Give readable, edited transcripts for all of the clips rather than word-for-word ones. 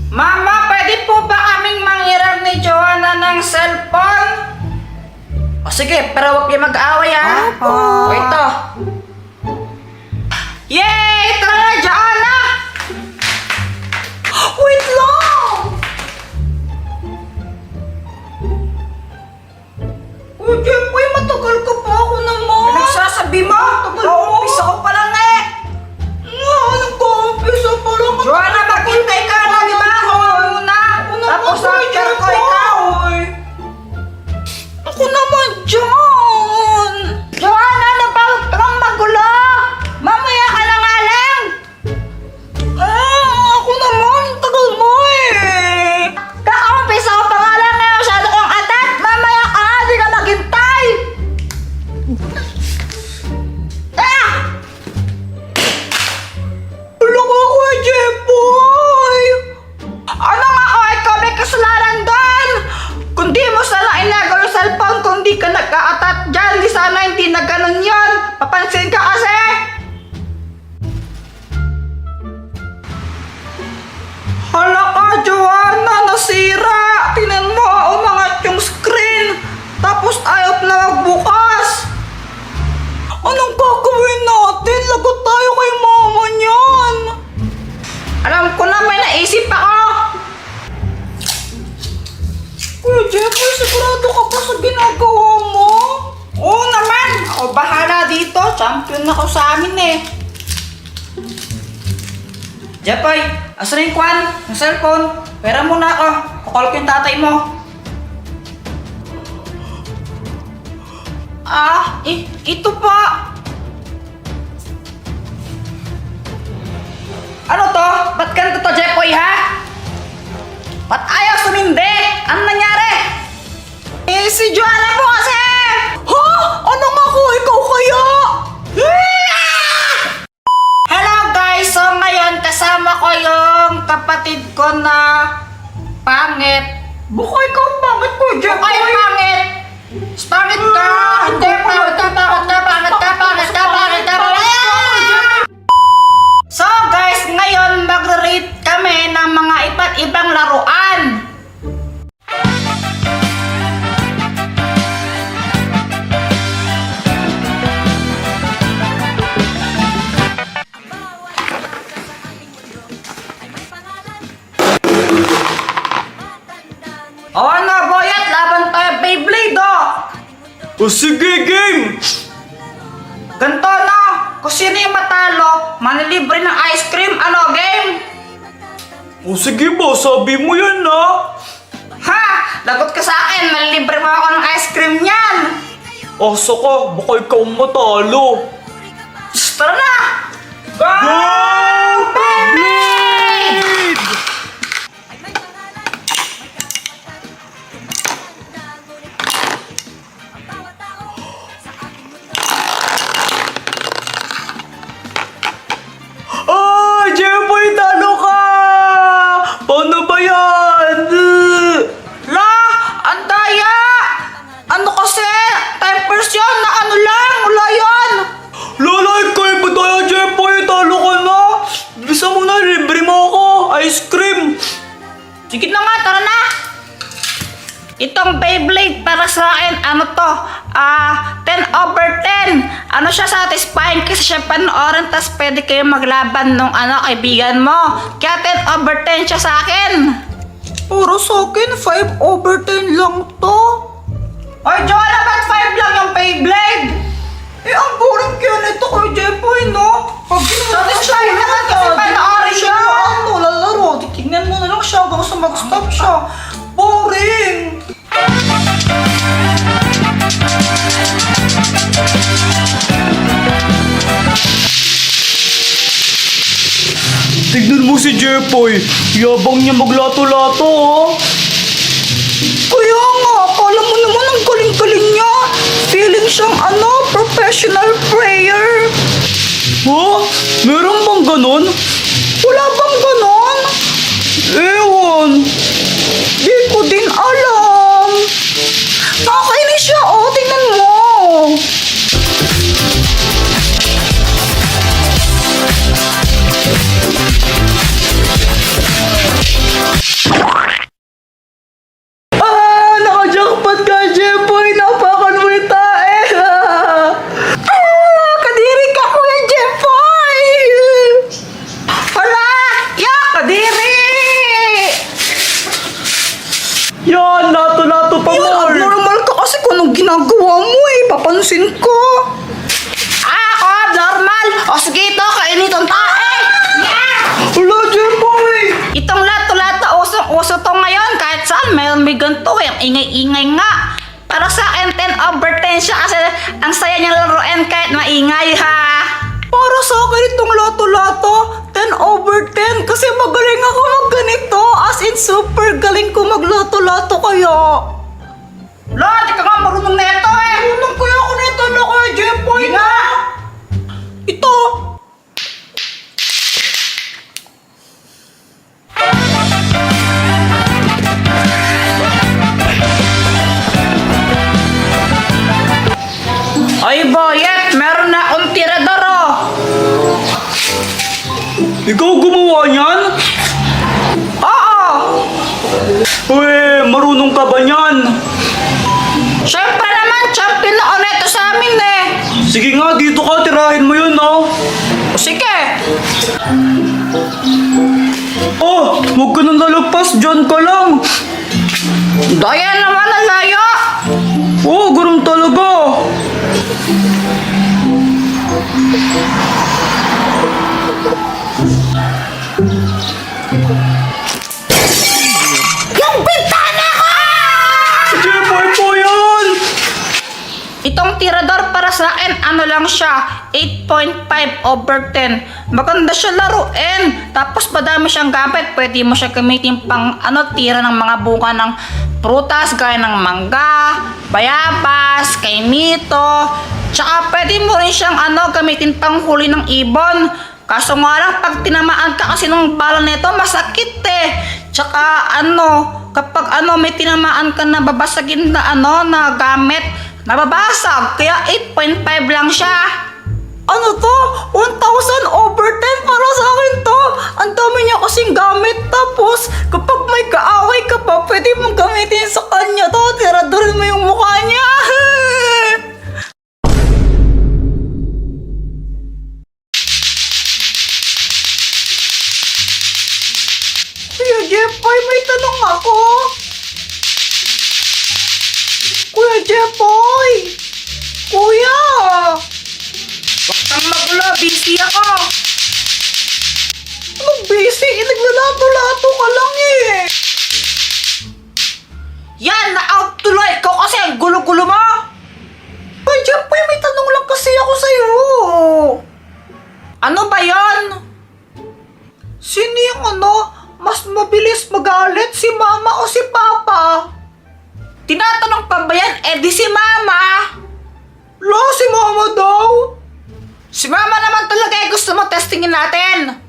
Mama, pwede po ba kaming manghiram ni Joanna ng cellphone? O sige, pero huwag kayo mag-away ha. Opo. O ito. Yay! Tara na, Joanna! Wait lang! Uy, Jempoy, matagal ka pa ako naman. Nagsasabi mo? Umpisa ko pa lang eh. Nagka-umpisa pa lang. Joanna, maghintay ka na, di ba? Ako muna. Tapos after ko ikaw. Ako naman dyan. Joanna, huwag kang magulo. Mamaya ka na nga lang. Ako naman, tagal mo eh. Kaka-umpisa ko pa nga lang eh. Masyado kong atat. Mamaya ka nga, di ka maghintay. Ah! Tulong ako, Jempoy. Ano nga o, ikaw may kasalanan doon? Kung di mo sana inagaw yung cellphone, kung di ka nagka-atat dyan, di sana hindi na ganun yun. Papansin ka kasi. Hala ka, Joanna, nasira. Tingnan mo, umangat yung screen. Tapos ayaw na magbukas. Anong gagawin natin? Lagot tayo kay mama niyan. Alam ko na may naisip ako. Kuya Jempoy, sigurado ka pa sa ginagawa mo? Oo naman, ako bahala dito. Champion ako sa amin eh. Jepoy, asan yung kwan? Yung cellphone? Pera muna ako. Kukol ko yung tatay mo. Ito pa. Ano to? Ba't ganito to, Jepoy, ha? Ba't ayaw sumindi? Ano nangyari? Si Joanna po kasi! Ha? Ano nga ko? Ikaw kaya? Hello guys! So ngayon kasama ko yung kapatid ko na pangit. Baka ikaw bakit ko, Okay, Jempoy? pangit! Pangit ka! Hindi, pangit ka, pangit ka, pangit ka, pangit ka, pangit ka, pangit ka! So guys, ngayon mag-rate kami ng mga iba't ibang laruan. O ano, boyat, laban tayo Beyblade, oh! O sige, game! Ganto, no? Kung sino yung matalo, manilibre ng ice cream, ano, game? O sige ba, sabi mo yan na. Ha! Lagot ka sa akin, manilibre mo ako ng ice cream niyan! Asa ka, baka ikaw matalo. Tara na! Go! Beyblade! Jempoy, talo ka! Paano ba yan? La! Ang daya! Ano kasi? Tempers yun na ano lang! Wala yun! Lalay kayo ba tayo, Jempoy? Talo ka na! Bisa mo na, libre mo ako! Ice cream! Sige na nga, tara na! Itong Beyblade para sa akin, ano to? 10/10. Ano siya, satisfying kasi siya panoorin, tas pwede kayo maglaban nung kaibigan mo. Kaya 10/10 siya sa akin. Para sa akin, 5/10 lang to. Oy, Joanna, ba't 5 lang yung Beyblade? Ang boring kaya nito kay Jempoy, no? Pag Satisfying naman kasi panoorin siya. Ano, lalaro. Titignan mo na lang siya hanggang sa mag-stop siya. Boring! Tignan mo si Jempoy. Yabang niya maglato-lato, oh. Kaya nga, akala mo naman ang galing-galing niya. Feeling siyang professional player. Ha? Meron bang ganon? Wala bang ganon? Ewan. Di ko din alam. Nakakainis siya, oh. Tingnan mo. anong ginagawa mo eh. Papansin ko. Ako, normal. O sige ito, kainiton tayo. Yeah! Wala, Jeboy. Itong lato-lato, usong-uso to ngayon. Kahit saan, may ganito eh. Ang ingay-ingay nga. Pero sa akin, 10/10 siya kasi ang saya niyang laruin kahit maingay ha. Para sa akin itong lato-lato, 10/10 kasi magaling ako magganito. As in, super galing ko maglato-lato kaya. Lo, di ka nga marunong neto eh. Unang kaya ako nito na kaya, Jeboy Yun na. Ito. Oy, Boyet, meron na akong tirador oh. Ikaw gumawa niyan? Oo. Uy, marunong ka ba niyan? Siyempre naman, champion na ako neto sa amin eh. Sige nga, dito ka, tirahin mo yun, no? Sige. Oh, huwag ka nang lalagpas, dyan ka lang. Daya naman ang layo. Oh, ganun talaga. Yung bintana ko! Jeboy po yan! Itong tirador para sa akin, ano lang siya, 8.5/10. Maganda siya laruin. Tapos madami siyang gamit. Pwede mo siya gamitin pang tira ng mga bunga ng prutas gaya ng mangga, bayabas, kainito. Tsaka pwede mo rin siyang gamitin pang huli ng ibon. Kaso nga lang, pag tinamaan ka kasi ng bala nito, masakit eh. Tsaka kapag may tinamaan ka na babasagin na na gamit, nababasag. Kaya 8.5 lang siya. Ano to? 1,000/10 para sa akin to. Ang dami niya kasing gamit. Tapos, kapag may kaaway ka pa, pwede mong gamitin sa kanya to. Tiradorin mo yung mukha niya. Kuya Jeboy, may tanong ako. Kuya Jeboy! Kuya! Huwag kang magulo, busy ako. Anong busy? Naglalato-lato ka lang eh. Yan, na-out tuloy ko kasi ang gulo-gulo mo. Kuya Jeboy, may tanong lang kasi ako sa'yo. Ano ba yon? Sino yung mas mabilis magalit, si mama o si papa? Tinatanong pa ba yan? Eh di si mama. Lo, si mama daw. Si mama naman talaga eh gusto mo testingin natin.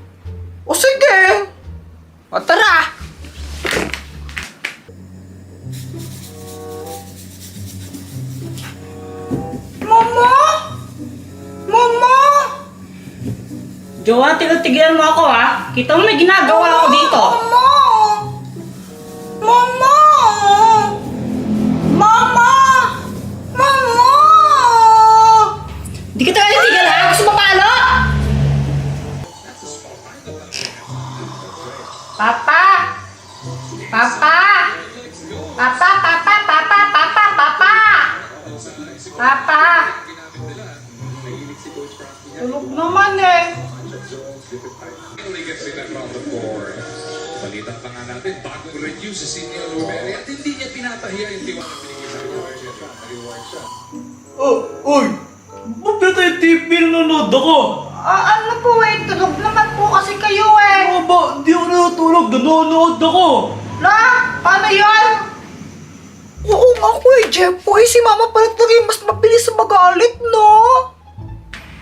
O sige. O tara. Mama? Mama? Jowa, tigil-tigilan mo ako ha. Kita mo may ginagawa ako dito. Mama? Mama? Mama? Mama? Di kita tigil ha. Gusto mo palo? Papa? Papa? Papa, papa, papa, papa, papa! Papa! Tulog naman eh. Finally gets it from the board. Balita pa nga natin, bagong review si Senior Rivera at hindi niya pinapahiya yung tiwala binigay sa reward siya. Oh, uy! Bakit tayo TV nanonood ako? Ano po eh, tulog naman po kasi kayo eh. Ano ba? Hindi ako natulog. Nanonood ako. La, paano yun? Oo nga Kuya Jeboy. Si mama pala talaga yung mas mabilis magalit, no?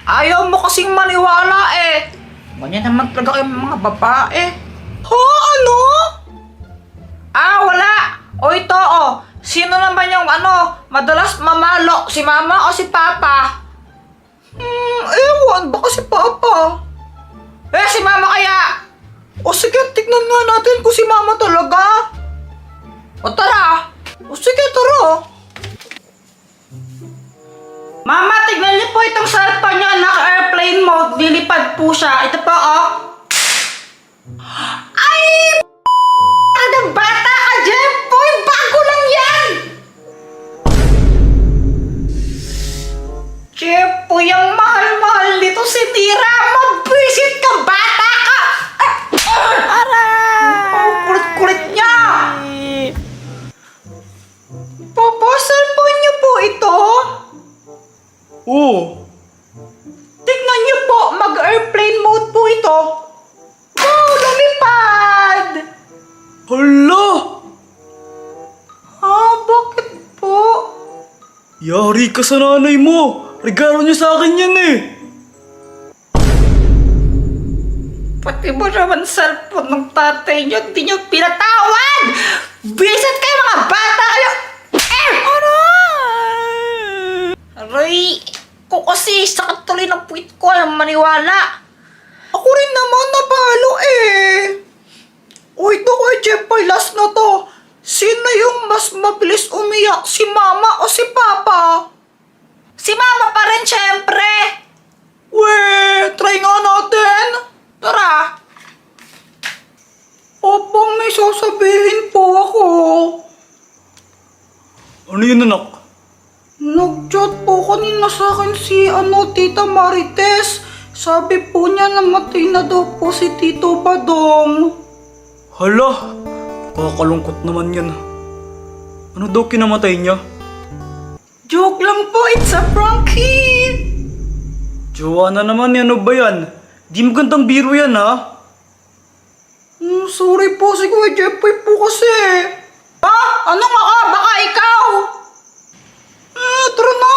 Ayaw mo kasing maniwala eh. Ganyan naman talaga kayong mga babae. Ha? Ano? Wala. O ito sino naman yung madalas mamalo? Si mama o si papa? Ewan. Baka si Papa. Si mama kaya. O sige, tignan nga natin kung si mama talaga. O tara. O sige, tara. Mama, tignan niyo po itong cellphone niyo. Naka-airplane mode. Lilipad po siya. Ito po Ay! Ano bata ka, Jeff? Boy, bago lang yan! Hala! Bakit po? Yari ka sa nanay mo! Regalo niya sa akin yan eh! Pati mo naman cellphone ng tatay niyo, di niyo pinatawad! Bisit kayo mga bata kayo! Aray! Ko kasi sakit tuloy ng puwit ko, ayaw maniwala. Ako rin naman nabalo eh! Uy, ito kay Jeffrey, last na to. Sino yung mas mabilis umiyak? Si mama o si papa? Si mama pa rin, syempre! Weh, try nga natin. Tara! Opo, may sasabihin po ako. Ano yun, anak? Nag-chat po kanina sa akin si Tita Marites. Sabi po niya namatay na daw po si Tito Badong. Hala, kakalungkot naman yan. Ano daw kinamatay niya? Joke lang po, it's a prankie! Joanna naman, ano ba yan? Di magandang biro yan, ha? Sorry po, si Kuya Jeffrey po kasi. Ha? Ano nga ka? Baka ikaw? Tara na.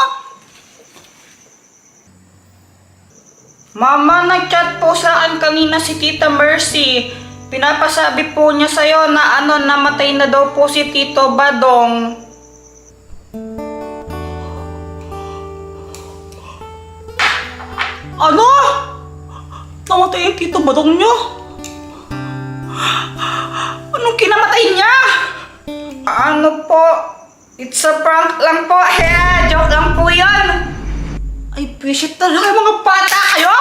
Mama, nag-chat po sa akin kanina si Tita Mercy. Pinapasabi po niya sa'yo na namatay na daw po si Tito Badong. Ano? Namatay yung Tito Badong niya? Anong kinamatay niya? Ano po? It's a prank lang po. Joke lang po yun. Ay, bisit talaga mga bata kayo!